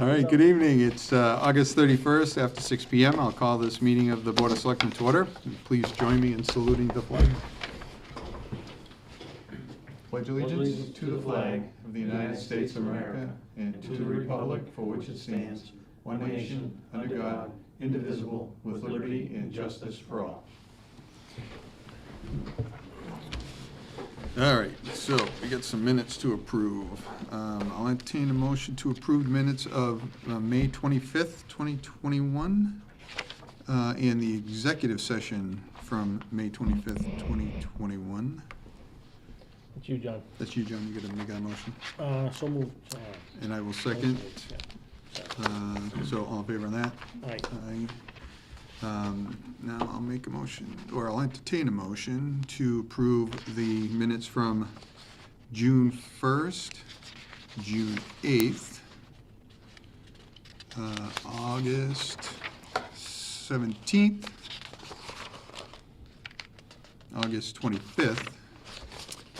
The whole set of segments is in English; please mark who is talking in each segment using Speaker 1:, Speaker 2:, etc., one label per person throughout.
Speaker 1: All right, good evening. It's August 31st after 6 p.m. I'll call this meeting of the Board of Selectmen to order. Please join me in saluting the flag. Pledge allegiance to the flag of the United States of America and to the republic for which it stands, one nation, under God, indivisible, with liberty and justice for all. All right, so we got some minutes to approve. I'll entertain a motion to approve minutes of May 25th, 2021, and the executive session from May 25th, 2021.
Speaker 2: That's you, John.
Speaker 1: That's you, John. You got to make that motion.
Speaker 2: So moved.
Speaker 1: And I will second. So all in favor of that?
Speaker 2: Aye.
Speaker 1: Aye. Now I'll make a motion, or I'll entertain a motion to approve the minutes from June 1st, June 8th, August 17th, August 25th,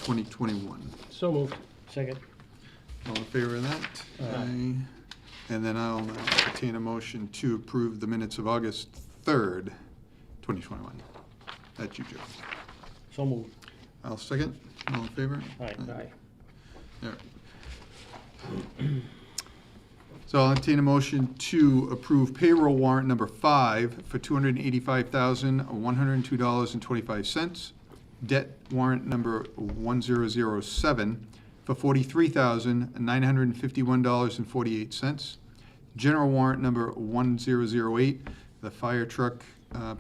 Speaker 1: 2021.
Speaker 2: So moved. Second.
Speaker 1: All in favor of that? Aye. And then I'll entertain a motion to approve the minutes of August 3rd, 2021. That's you, Joe.
Speaker 2: So moved.
Speaker 1: I'll second. All in favor?
Speaker 2: Aye.
Speaker 1: All right. So I'll entertain a motion to approve payroll warrant number 5 for $285,102.25. Debt warrant number 1007 for $43,951.48. General warrant number 1008, the fire truck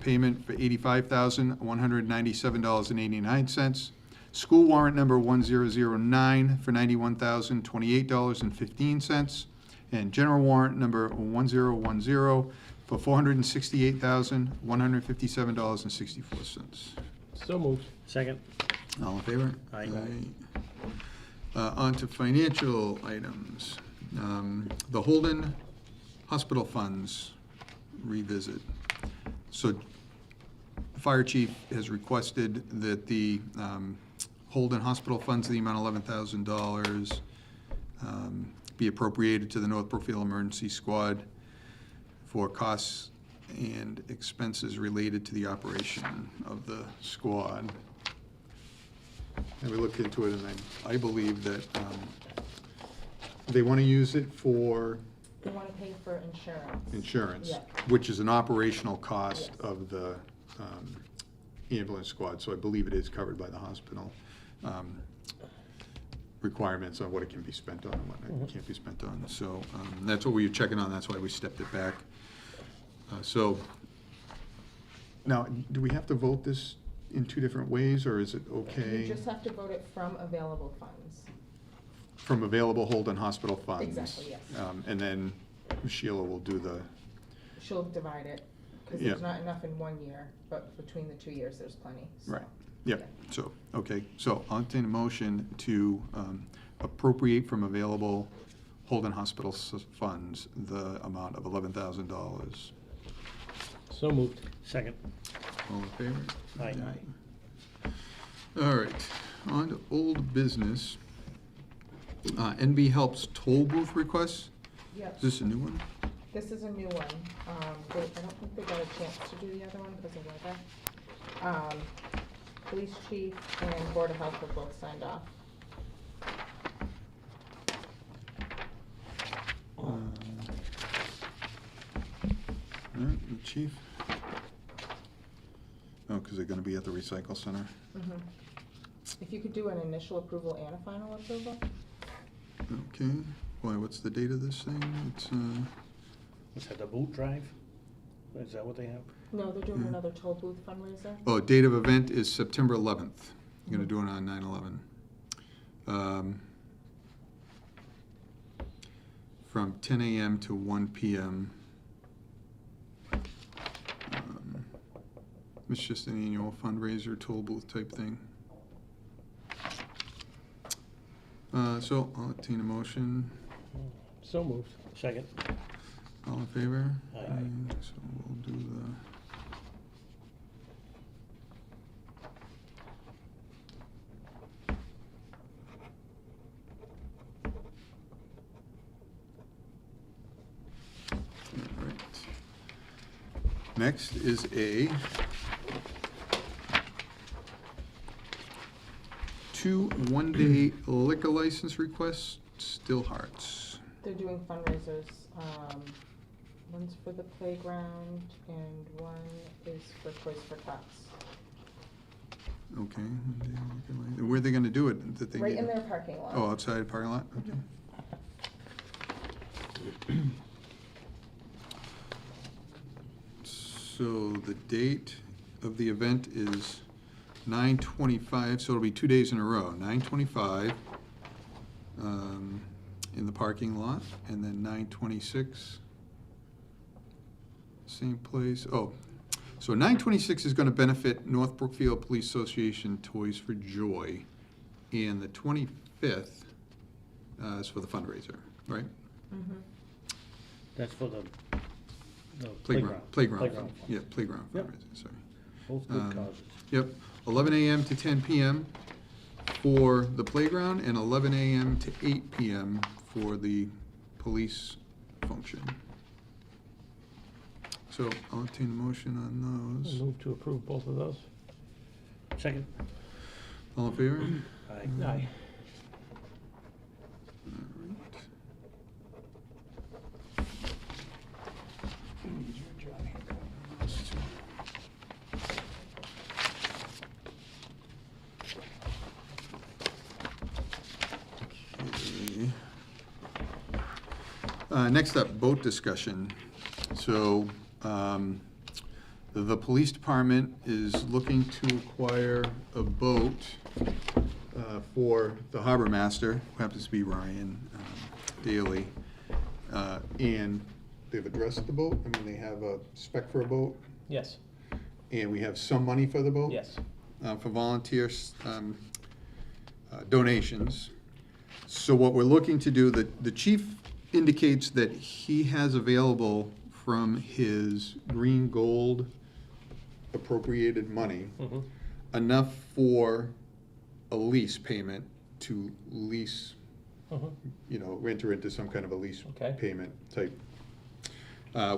Speaker 1: payment for $85,197.89. School warrant number 1009 for $91,028.15. And general warrant number 1010 for $468,157.64.
Speaker 2: So moved. Second.
Speaker 1: All in favor?
Speaker 2: Aye.
Speaker 1: On to financial items. The Holden Hospital Funds revisit. So the fire chief has requested that the Holden Hospital Funds, the amount of $11,000, be appropriated to the North Brookfield Emergency Squad for costs and expenses related to the operation of the squad. And we looked into it, and I believe that they want to use it for
Speaker 3: They want to pay for
Speaker 1: insurance,
Speaker 3: Yeah.
Speaker 1: which is an operational cost
Speaker 3: Yes.
Speaker 1: of the ambulance squad. So I believe it is covered by the hospital requirements on what it can be spent on and what it can't be spent on. So that's what we were checking on. That's why we stepped it back. So now, do we have to vote this in two different ways, or is it okay?
Speaker 3: You just have to vote it from available funds.
Speaker 1: From available Holden Hospital funds?
Speaker 3: Exactly, yes.
Speaker 1: And then Sheila will do the,
Speaker 3: She'll divide it, because
Speaker 1: Yeah.
Speaker 3: there's not enough in 1 year, but between the 2 years, there's plenty. So,
Speaker 1: right, yep. So, okay, so I'll entertain a motion to appropriate from available Holden Hospital funds the amount of $11,000.
Speaker 2: So moved. Second.
Speaker 1: All in favor?
Speaker 2: Aye.
Speaker 1: All right, on to old business. NB Helps toll booth requests.
Speaker 3: Yep.
Speaker 1: Is this a new one?
Speaker 3: This is a new one. I don't think they got a chance to do the other one because of weather. Police chief and Board of Health have both signed off.
Speaker 1: All right, the chief. Oh, because they're gonna be at the recycle center.
Speaker 3: If you could do an initial approval and a final approval?
Speaker 1: Okay, boy, what's the date of this thing? It's,
Speaker 2: Is that the boot drive? Is that what they have?
Speaker 3: No, they're doing
Speaker 1: Yeah.
Speaker 3: another toll booth fundraiser.
Speaker 1: oh, date of event is September 11th. You're gonna do it on 9/11. From 10 a.m. to 1 p.m. It's just an annual fundraiser, toll booth type thing. So I'll entertain a motion.
Speaker 2: So moved. Second.
Speaker 1: All in favor?
Speaker 2: Aye.
Speaker 1: So we'll do the Next is a 2 one-day liquor license requests, Still Hearts.
Speaker 3: They're doing fundraisers. One's for the playground and one is for Toys for Tots.
Speaker 1: Okay. One-day liquor license. Where are they gonna do it? That they
Speaker 3: Right
Speaker 1: need-
Speaker 3: in their parking lot.
Speaker 1: Oh, outside the parking lot? Okay. So the date of the event is 9/25, so it'll be 2 days in a row. 9/25 in the parking lot, and then 9/26, same place. Oh, so 9/26 is gonna benefit North Brookfield Police Association Toys for Joy, and the 25th is for the fundraiser, right?
Speaker 3: Mhm.
Speaker 2: That's for the
Speaker 1: Playground.
Speaker 2: Playground.
Speaker 1: Yeah, playground
Speaker 2: Yep.
Speaker 1: fundraiser, sorry.
Speaker 2: Both good causes.
Speaker 1: Yep, 11 a.m. to 10 p.m. for the playground, and 11 a.m. to 8 p.m. for the police function. So I'll entertain a motion on those.
Speaker 4: Move to approve both of those.
Speaker 2: Second?
Speaker 1: All in favor?
Speaker 2: Aye.
Speaker 4: Aye.
Speaker 1: Next up, boat discussion. So, the police department is looking to acquire a boat for the harbor master, who happens to be Ryan Daly. And they've addressed the boat, I mean, they have a spec for a boat,
Speaker 4: Yes,
Speaker 1: and we have some money for the boat.
Speaker 4: yes.
Speaker 1: For volunteers, donations. So what we're looking to do, the chief indicates that he has available from his green gold appropriated money
Speaker 4: Mhm.
Speaker 1: enough for a lease payment to lease,
Speaker 4: Mhm.
Speaker 1: you know, enter into some kind of a lease
Speaker 4: Okay.
Speaker 1: payment type,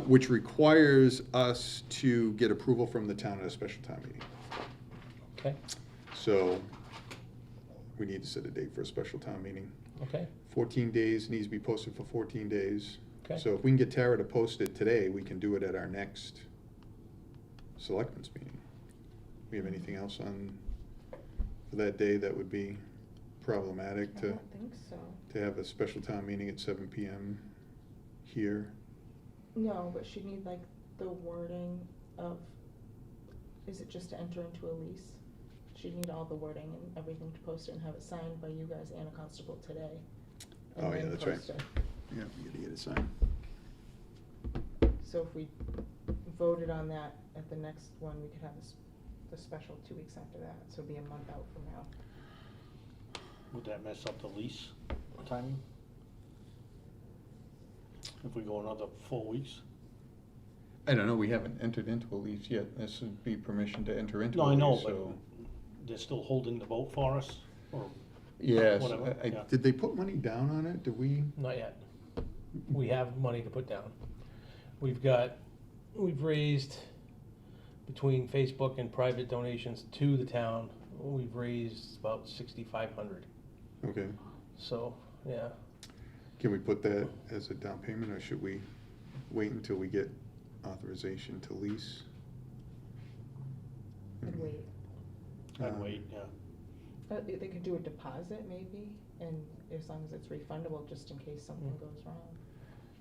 Speaker 1: which requires us to get approval from the town at a special town meeting.
Speaker 4: Okay,
Speaker 1: So we need to set a date for a special town meeting.
Speaker 4: okay,
Speaker 1: 14 days, needs to be posted for 14 days.
Speaker 4: Okay.
Speaker 1: So if we can get Tara to post it today, we can do it at our next selectmen's meeting. We have anything else on, for that day that would be problematic
Speaker 3: I
Speaker 1: to
Speaker 3: don't think so.
Speaker 1: have a special town meeting at 7 PM here?
Speaker 3: No, but she'd need like the wording of, is it just to enter into a lease? She'd need all the wording and everything to post it and have it signed by you guys and a constable today. and
Speaker 1: Oh, yeah,
Speaker 3: then
Speaker 1: that's right.
Speaker 3: post it.
Speaker 1: Yeah, we gotta get it signed.
Speaker 3: So if we voted on that at the next one, we could have the special 2 weeks after that, so it'd be a month out from now.
Speaker 2: Would that mess up the lease timing? If we go another 4 weeks?
Speaker 1: I don't know, we haven't entered into a lease yet. This would be permission to enter into a
Speaker 2: No,
Speaker 1: lease,
Speaker 2: I know,
Speaker 1: so.
Speaker 2: but they're still holding the boat for us, or?
Speaker 1: Yes,
Speaker 2: Whatever, yeah.
Speaker 1: did they put money down on it? Did we?
Speaker 4: not yet. We have money to put down. We've raised, between Facebook and private donations to the town, we've raised about 6,500.
Speaker 1: Okay.
Speaker 4: So, yeah,
Speaker 1: Can we put that as a down payment, or should we wait until we get authorization to lease?
Speaker 3: And wait.
Speaker 2: I'd wait, yeah.
Speaker 3: They could do a deposit maybe, and as long as it's refundable, just in case something goes wrong.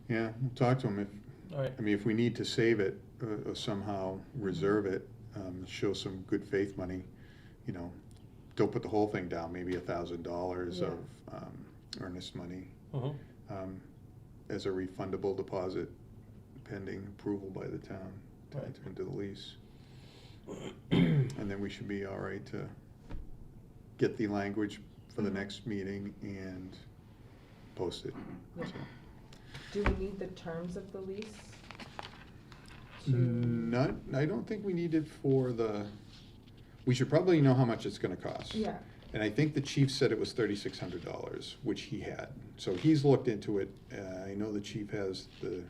Speaker 1: Yeah, we'll talk to them if,
Speaker 4: all right,
Speaker 1: I mean, if we need to save it, or somehow reserve it, show some good faith money, you know, don't put the whole thing down, maybe $1,000
Speaker 3: Yeah.
Speaker 1: of, earnest money,
Speaker 4: mhm,
Speaker 1: as a refundable deposit pending approval by the town to
Speaker 4: Right.
Speaker 1: enter into the lease. And then we should be all right to get the language for the next meeting and post it.
Speaker 3: Yeah.
Speaker 1: So,
Speaker 3: Do we need the terms of the lease? to-
Speaker 1: Not, I don't think we need it for the, we should probably know how much it's gonna cost.
Speaker 3: Yeah,
Speaker 1: And I think the chief said it was $3,600, which he had. So he's looked into it. I know the chief has the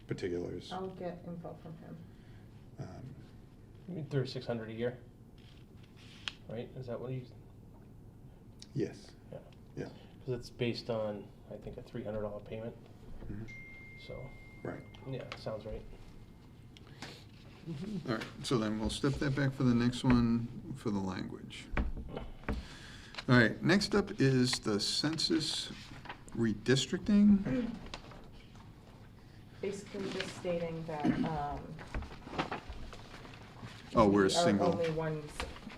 Speaker 1: particulars.
Speaker 3: I'll get info from him.
Speaker 4: $3,600 a year, right? Is that what you?
Speaker 1: Yes.
Speaker 4: Yeah.
Speaker 1: Yeah.
Speaker 4: Because it's based on, I think, a $300 payment.
Speaker 1: Mhm.
Speaker 4: So,
Speaker 1: Right.
Speaker 4: yeah, sounds right.
Speaker 1: All right, so then we'll step that back for the next one for the language. All right, next up is the census redistricting.
Speaker 3: Basically just stating that,
Speaker 1: Oh, we're
Speaker 3: we
Speaker 1: a
Speaker 3: are
Speaker 1: single.
Speaker 3: only one,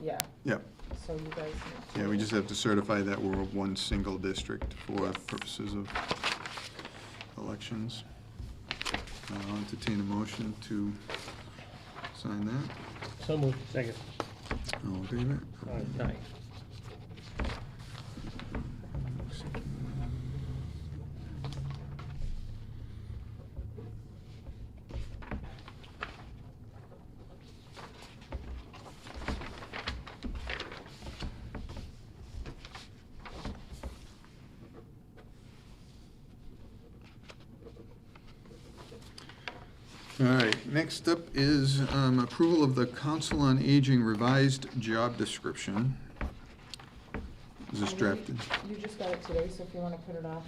Speaker 3: yeah,
Speaker 1: Yep,
Speaker 3: so you guys need to.
Speaker 1: yeah, we just have to certify that we're one single district for
Speaker 3: Yes.
Speaker 1: purposes of elections. I'll entertain a motion to sign that.
Speaker 4: So moved.
Speaker 2: Second.
Speaker 1: All in favor?
Speaker 2: Aye.
Speaker 1: All right, next up is approval of the Council on Aging revised job description. Is this
Speaker 3: I know
Speaker 1: drafted?
Speaker 3: You just got it today, so if you wanna put it off,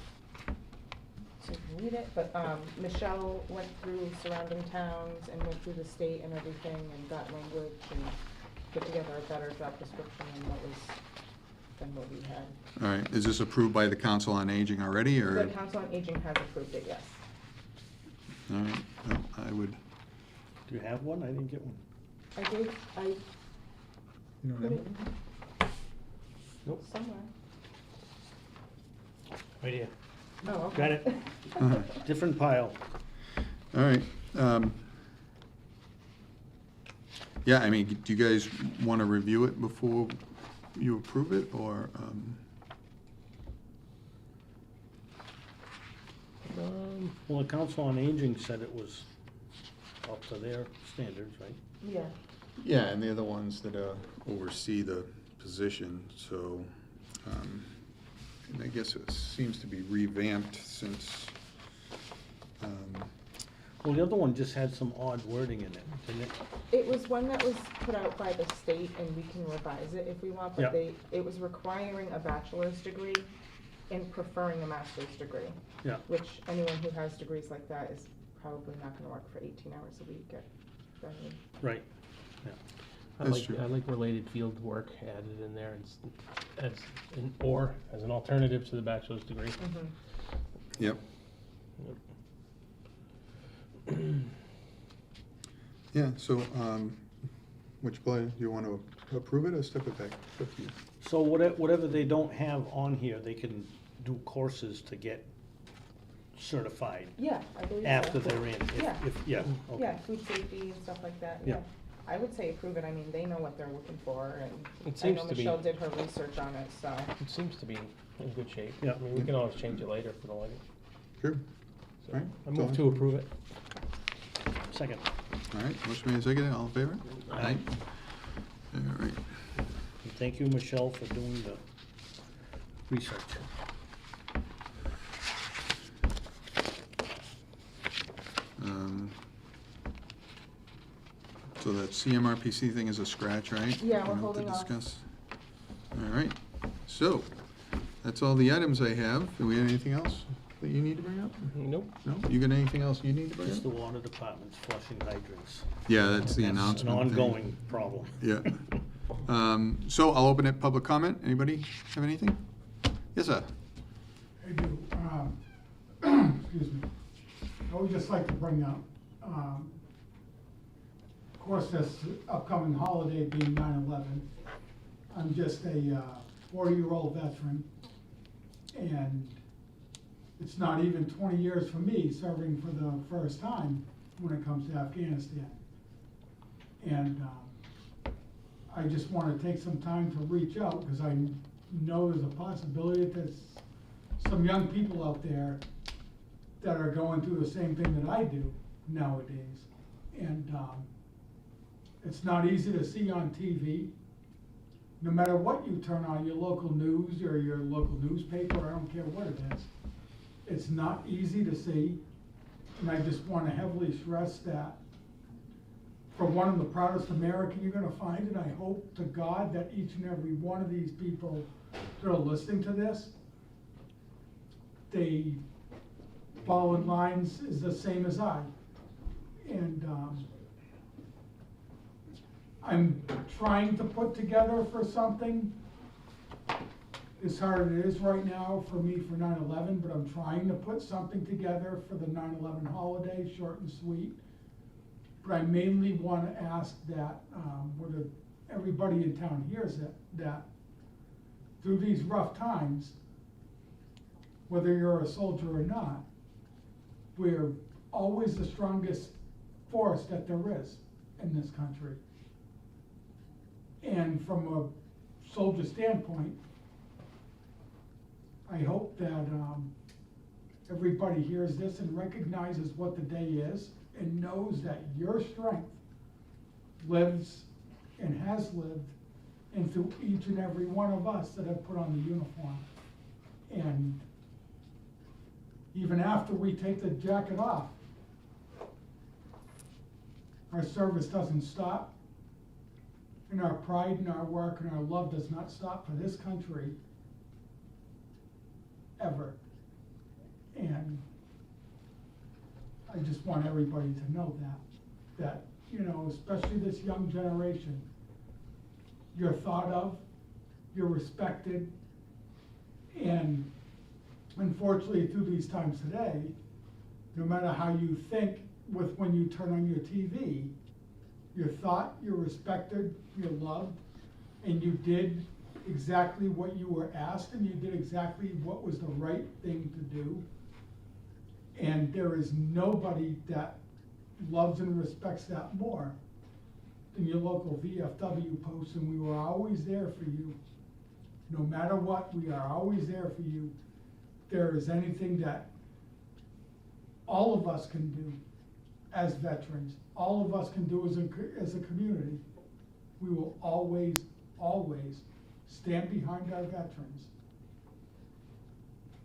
Speaker 3: so you can read it, but, Michelle went through surrounding towns and went through the state and everything and got language and put together a better job description than what we had.
Speaker 1: All right, is this approved by the Council on Aging already, or?
Speaker 3: The Council on Aging has approved it, yes.
Speaker 1: All right, no, I would.
Speaker 2: Do you have one? I didn't get one.
Speaker 3: I gave,
Speaker 1: You don't
Speaker 3: put
Speaker 1: have
Speaker 3: it
Speaker 1: it?
Speaker 4: Nope.
Speaker 3: somewhere.
Speaker 4: Right here.
Speaker 3: Oh, okay.
Speaker 2: Got it.
Speaker 1: Uh-huh.
Speaker 2: Different pile.
Speaker 1: All right. Yeah, I mean, do you guys want to review it before you approve it, or?
Speaker 2: Well, the Council on Aging said it was up to their standards, right?
Speaker 3: Yeah,
Speaker 1: Yeah, and they're the ones that oversee the position, so, and I guess it seems to be revamped since,
Speaker 2: Well, the other one just had some odd wording in it, didn't it?
Speaker 3: it was one that was put out by the state and we can revise it if we want,
Speaker 2: Yeah.
Speaker 3: but it was requiring a bachelor's degree and preferring a master's degree.
Speaker 2: Yeah.
Speaker 3: Which anyone who has degrees like that is probably not gonna work for 18 hours a week at,
Speaker 2: Right.
Speaker 1: That's true.
Speaker 4: I like related field work added in there as an alternative to the bachelor's degree.
Speaker 3: Mhm.
Speaker 1: yep. Yeah, so, which plan, do you want to approve it or step it back? It's up to you.
Speaker 2: So whatever they don't have on here, they can do courses to get certified
Speaker 3: Yeah, I believe so.
Speaker 2: after they're in.
Speaker 3: Yeah.
Speaker 2: Yeah, okay.
Speaker 3: Yeah, food safety and stuff like that,
Speaker 2: Yeah.
Speaker 3: yeah. I would say approve it, I mean, they know what they're looking for, and
Speaker 4: It
Speaker 3: I
Speaker 4: seems
Speaker 3: know
Speaker 4: to be.
Speaker 3: Michelle did her research on it, so.
Speaker 4: It seems to be in good shape.
Speaker 2: Yeah.
Speaker 4: I mean, we can always change it later if we don't like it.
Speaker 1: Sure.
Speaker 4: So,
Speaker 1: Right.
Speaker 4: I move to approve it.
Speaker 2: Second.
Speaker 1: All right, motion made, seconded, all in favor?
Speaker 2: Aye.
Speaker 1: All right.
Speaker 2: And thank you, Michelle, for doing the research.
Speaker 1: So that CMRPC thing is a scratch, right?
Speaker 3: Yeah, we're
Speaker 1: Not to
Speaker 3: holding off.
Speaker 1: discuss. All right, so, that's all the items I have. Do we have anything else that you need to bring up?
Speaker 4: Nope.
Speaker 1: No? You got anything else you need to bring
Speaker 2: Just the
Speaker 1: up?
Speaker 2: water department's flushing hydrants.
Speaker 1: Yeah, that's the
Speaker 2: That's
Speaker 1: announcement.
Speaker 2: an
Speaker 1: thing.
Speaker 2: ongoing problem.
Speaker 1: Yeah. So I'll open it, public comment. Anybody have anything? Yes, sir.
Speaker 5: I do. Excuse me. I would just like to bring up, of course, this upcoming holiday being 9/11. I'm just a 40-year-old veteran, and it's not even 20 years for me serving for the first time when it comes to Afghanistan. And I just want to take some time to reach out, because I know there's a possibility that there's some young people out there that are going through the same thing that I do nowadays. And it's not easy to see on TV. No matter what you turn on, your local news or your local newspaper, I don't care what it is, it's not easy to see. And I just want to heavily stress that for one of the proudest American you're gonna find, and I hope to God that each and every one of these people that are listening to this, they fall in lines is the same as I. And, I'm trying to put together for something, as hard as it is right now for me for 9/11, but I'm trying to put something together for the 9/11 holiday, short and sweet. But I mainly want to ask that, whether everybody in town hears it, that through these rough times, whether you're a soldier or not, we're always the strongest force that there is in this country. And from a soldier standpoint, I hope that everybody hears this and recognizes what the day is and knows that your strength lives and has lived in through each and every one of us that have put on the uniform. And even after we take the jacket off, our service doesn't stop, and our pride and our work and our love does not stop for this country ever. And I just want everybody to know that, you know, especially this young generation, you're thought of, you're respected, and unfortunately through these times today, no matter how you think with when you turn on your TV, you're thought, you're respected, you're loved, and you did exactly what you were asked, and you did exactly what was the right thing to do. And there is nobody that loves and respects that more than your local VFW post, and we were always there for you. No matter what, we are always there for you. If there is anything that all of us can do as veterans, all of us can do as a community, we will always, always stand behind our veterans.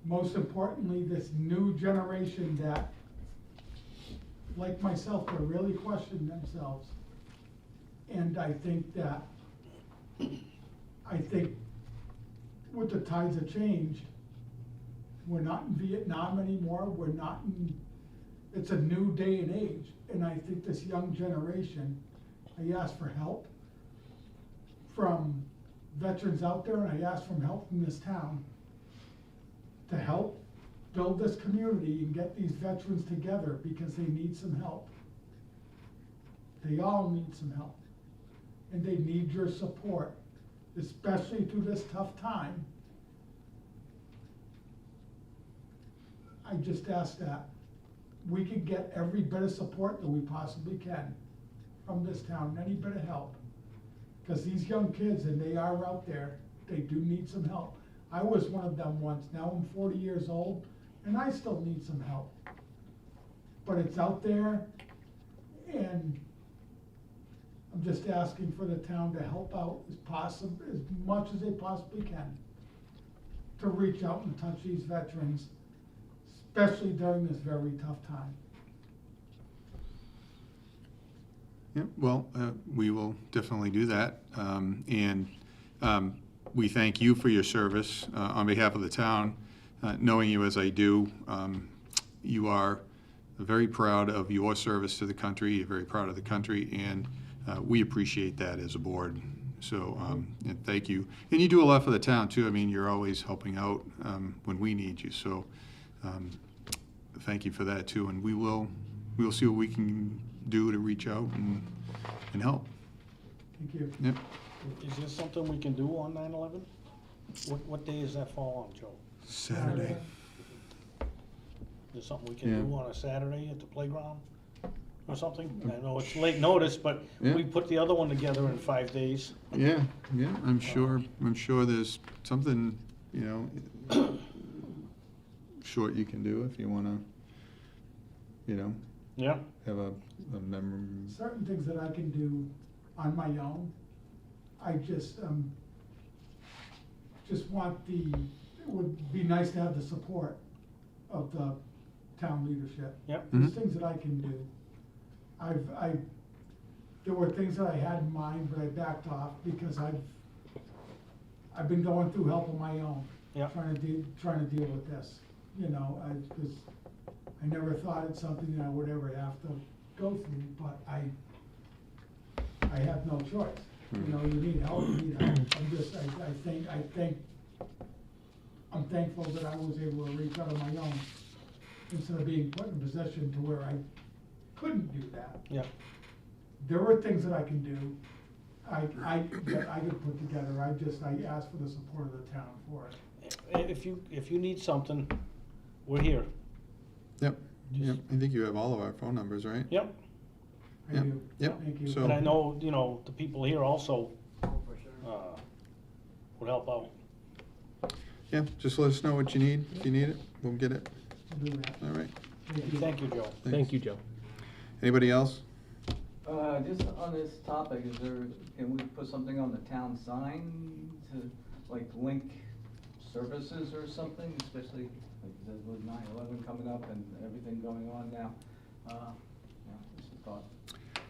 Speaker 5: Most importantly, this new generation that, like myself, they really question themselves. And I think with the tides of change, we're not in Vietnam anymore, we're not in, it's a new day and age. And I think this young generation, I ask for help from veterans out there, and I ask for help from this town to help build this community and get these veterans together, because they need some help. They all need some help. And they need your support, especially through this tough time. I just ask that we could get every bit of support that we possibly can from this town, any bit of help. Because these young kids, and they are out there, they do need some help. I was one of them once. Now I'm 40 years old, and I still need some help. But it's out there, and I'm just asking for the town to help out as much as they possibly can to reach out and touch these veterans, especially during this very tough time.
Speaker 1: Yeah, well, we will definitely do that. We thank you for your service on behalf of the town. Knowing you as I do, you are very proud of your service to the country. You're very proud of the country, and we appreciate that as a board. So, and thank you. And you do a lot for the town too. I mean, you're always helping out when we need you. So, thank you for that too. And we'll see what we can do to reach out and help.
Speaker 5: Thank you.
Speaker 1: Yep.
Speaker 2: Is there something we can do on 9/11? What day does that fall on, Joe?
Speaker 1: Saturday.
Speaker 2: Is there something we can
Speaker 1: Yeah.
Speaker 2: do on a Saturday at the playground or something? I know it's late notice, but
Speaker 1: Yeah.
Speaker 2: we put the other one together in 5 days.
Speaker 1: Yeah, I'm sure there's something, short you can do if you wanna,
Speaker 2: Yeah.
Speaker 1: have a memory.
Speaker 5: Certain things that I can do on my own, I just want it would be nice to have the support of the town leadership.
Speaker 2: Yep.
Speaker 5: There's things that I can do. there were things that I had in mind, but I backed off because I've been going through help of my own.
Speaker 2: Yeah.
Speaker 5: Trying to deal with this, you know, because I never thought it's something that I would ever have to go through, but I have no choice. You know, you need help, you need help. I'm thankful that I was able to reach out on my own instead of being put in a position to where I couldn't do that.
Speaker 2: Yeah.
Speaker 5: There were things that I can do, that I could put together. I asked for the support of the town for it.
Speaker 2: If you need something, we're here.
Speaker 1: Yep, yep, I think you have all of our phone numbers, right?
Speaker 2: Yep.
Speaker 5: I
Speaker 1: Yep,
Speaker 5: do.
Speaker 1: yep.
Speaker 5: Thank you.
Speaker 1: So-
Speaker 2: And I know, you know, the people here also, would help out.
Speaker 1: Yeah, just let us know what you need. If you need it, we'll get it.
Speaker 5: I'll do that.
Speaker 1: All right.
Speaker 2: Thank you, Joe.
Speaker 4: Thank you, Joe.
Speaker 1: Anybody else?
Speaker 6: Just on this topic, can we put something on the town sign to, like, link services or something, especially, like, with 9/11 coming up and everything going on now? Just a thought.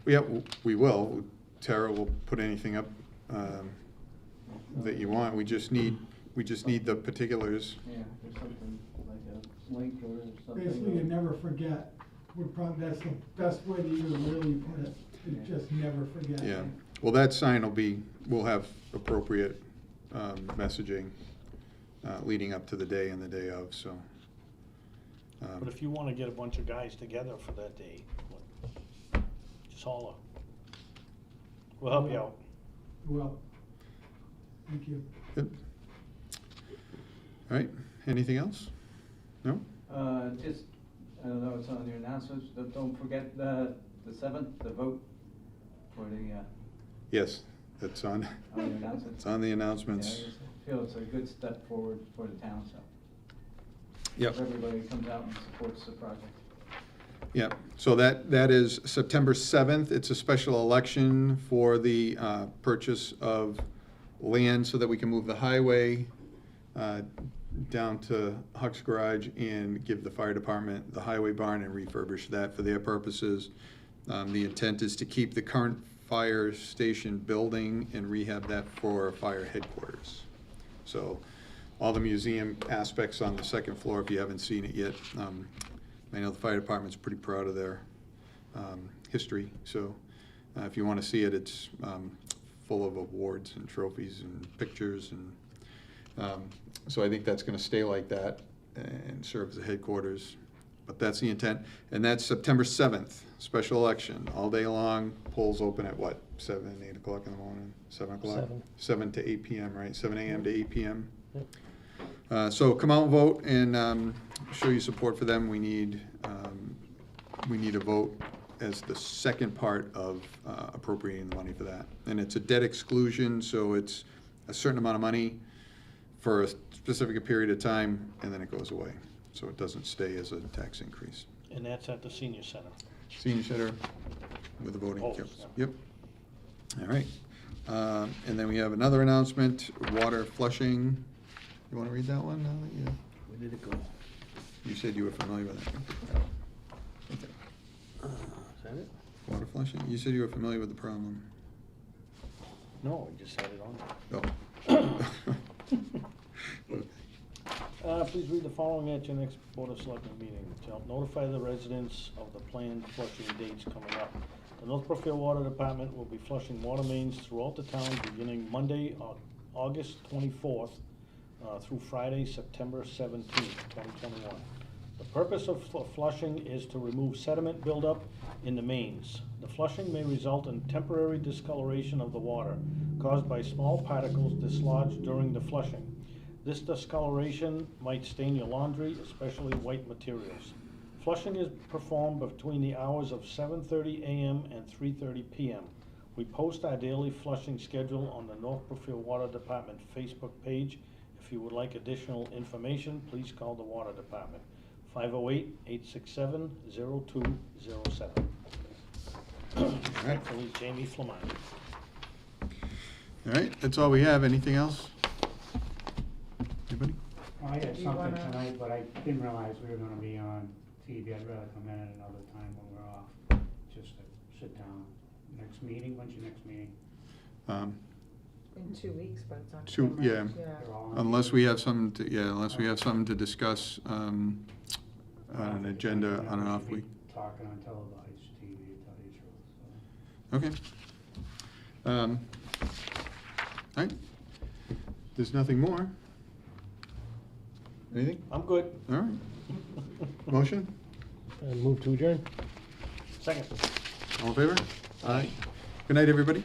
Speaker 1: Yeah, we will. Tara will put anything up that you want. We just need the particulars.
Speaker 6: Yeah, there's something, like a link or something.
Speaker 5: Basically, you never forget. That's the best way that you can really put it, is just never forget.
Speaker 1: Yeah, well, that sign we'll have appropriate messaging leading up to the day and the day of, so.
Speaker 2: But if you wanna get a bunch of guys together for that day, just holler. We'll help you out.
Speaker 5: Well, thank you.
Speaker 1: Good. All right, anything else? No?
Speaker 6: Just, I don't know, it's on your announcements, but don't forget the 7th, the vote for the,
Speaker 1: Yes, that's on,
Speaker 6: on the announcements.
Speaker 1: it's on the
Speaker 6: Yeah, I
Speaker 1: announcements.
Speaker 6: just feel it's a good step forward for the town, so.
Speaker 1: Yep.
Speaker 6: Everybody comes out and supports the project.
Speaker 1: Yeah, so that is September 7th. It's a special election for the purchase of land so that we can move the highway down to Huck's Garage and give the fire department the highway barn and refurbish that for their purposes. The intent is to keep the current fire station building and rehab that for fire headquarters. So all the museum aspects on the second floor, if you haven't seen it yet. I know the fire department's pretty proud of their history, so if you want to see it, it's full of awards and trophies and pictures, and so I think that's going to stay like that and serve as a headquarters. But that's the intent, and that's September 7th, special election, all day long. Polls open at what, 7, 8 o'clock in the morning, 7 o'clock?
Speaker 4: 7.
Speaker 1: 7 to 8 p.m., right? 7 a.m. to 8 p.m.
Speaker 4: Yep.
Speaker 1: So come out and vote and show your support for them. We need a vote as the second part of appropriating the money for that. And it's a debt exclusion, so it's a certain amount of money for a specific period of time, and then it goes away. So it doesn't stay as a tax increase.
Speaker 2: And that's at the senior center.
Speaker 1: Senior center with the voting.
Speaker 2: Oh,
Speaker 1: Yep.
Speaker 2: yeah.
Speaker 1: Yep. All right. And then we have another announcement, water flushing. You want to read that one now that you?
Speaker 2: Where did it go?
Speaker 1: You said you were familiar with it. Okay.
Speaker 2: Is that it?
Speaker 1: Water flushing? You said you were familiar with the problem.
Speaker 2: No, I just had it on.
Speaker 1: Oh.
Speaker 2: Please read the following at your next Board of Selectmen meeting. To help notify the residents of the planned flushing dates coming up. The North Brookfield Water Department will be flushing water mains throughout the town beginning Monday, August 24th, through Friday, September 17th, 2021. The purpose of flushing is to remove sediment buildup in the mains. The flushing may result in temporary discoloration of the water caused by small particles dislodged during the flushing. This discoloration might stain your laundry, especially white materials. Flushing is performed between the hours of 7:30 a.m. and 3:30 p.m. We post our daily flushing schedule on the North Brookfield Water Department Facebook page. If you would like additional information, please call the Water Department, 508-867-0207. Thankfully, Jamie Flamani.
Speaker 1: All right, that's all we have. Anything else? Anybody?
Speaker 7: Well, I had
Speaker 3: Do you
Speaker 7: something
Speaker 3: wanna-
Speaker 7: tonight, but I didn't realize we were gonna be on TV. I'd rather come in at another time when we're off, just to sit down Next meeting, when's your next meeting?
Speaker 3: In 2 weeks, but it's not.
Speaker 1: Yeah.
Speaker 7: They're all on
Speaker 1: Unless
Speaker 7: TV.
Speaker 1: we have something to, unless we have something to discuss, on an agenda on an off week.
Speaker 7: Talking on televised TV, to tell you the truth, so.
Speaker 1: Okay. All right. There's nothing more. Anything?
Speaker 2: I'm good.
Speaker 1: All right. Motion?
Speaker 4: And move to adjourn?
Speaker 2: Second.
Speaker 1: All in favor? Aye. Good night, everybody.